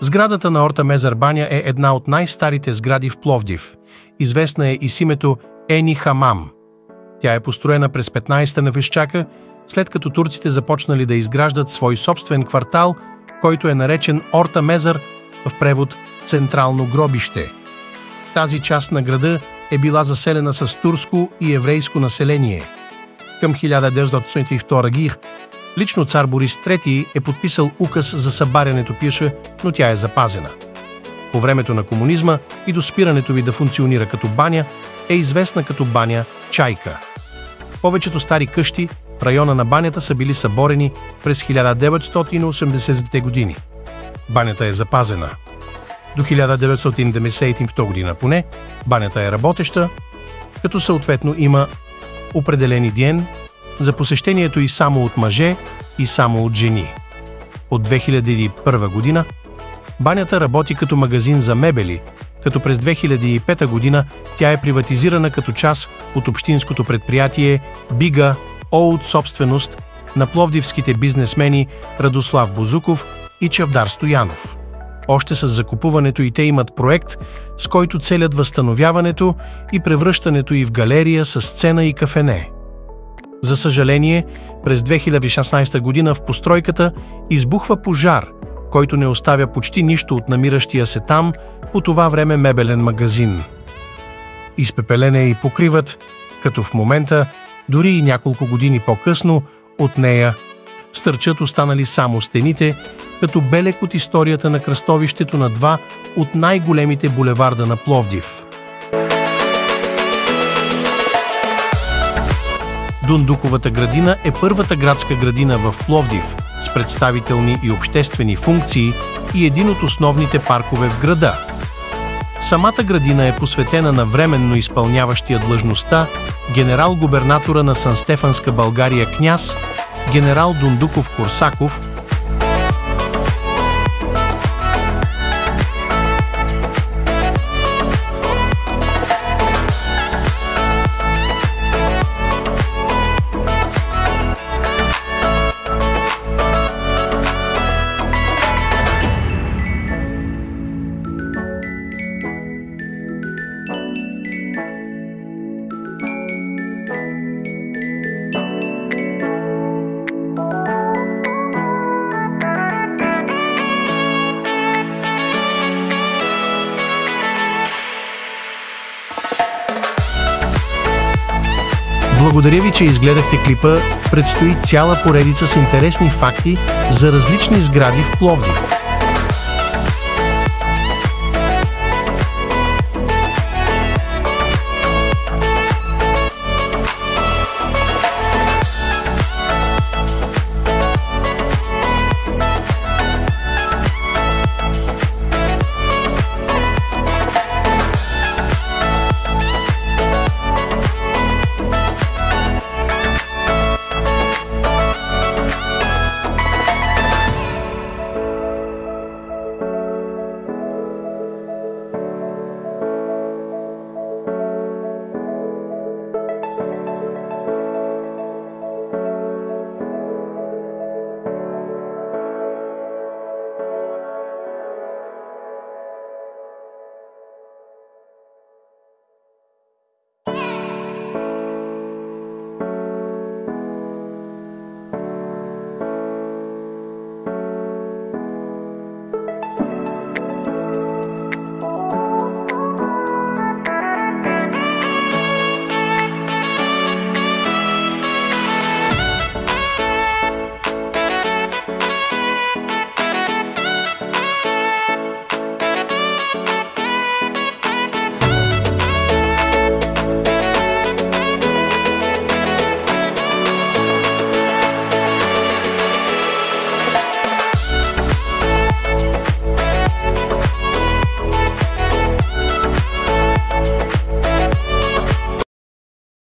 Сградата на Орта Мезар баня е една от най-старите сгради в Пловдив. Известна е и с името Ени Хамам. Тя е построена през 15-та на вещака, след като турците започнали да изграждат свой собствен квартал, който е наречен Орта Мезар, в превод Централно гробище. Тази част на града е била заселена с турско и еврейско население. Към 1902 г. лично цар Борис III е подписал указ за събарянето пиша, но тя е запазена. По времето на комунизма и до спирането ви да функционира като баня, е известна като баня Чайка. Повечето стари къщи в района на банята са били съборени през 1980-те години. Банята е запазена. До 1992 година поне банята е работеща, като съответно има определени ден за посещението и само от мъже и само от жени. От 2001 година банята работи като магазин за мебели, като през 2005 година тя е приватизирана като част от общинското предприятие Бига от собственост на пловдивските бизнесмени Радослав Бозуков и Чавдар Стоянов. Още с закупуването и те имат проект, с който целят възстановяването и превръщането й в галерия с сцена и кафене. За съжаление, през 2016 година в постройката избухва пожар, който не оставя почти нищо от намиращия се там по това време мебелен магазин. Изпепелен е и покривът, като в момента, дори и няколко години по-късно, от нея стърчат останали само стените, като белег от историята на кръстовището на два от най-големите булеварда на Пловдив. Дундуковата градина е първата градска градина в Пловдив с представителни и обществени функции и един от основните паркове в града. Самата градина е посветена на временно изпълняващия длъжността генерал-губернатора на Санстефанска България княз генерал Дундуков Корсаков. Благодаря ви, че изгледахте клипа. Предстои цяла поредица с интересни факти за различни сгради в Пловдив.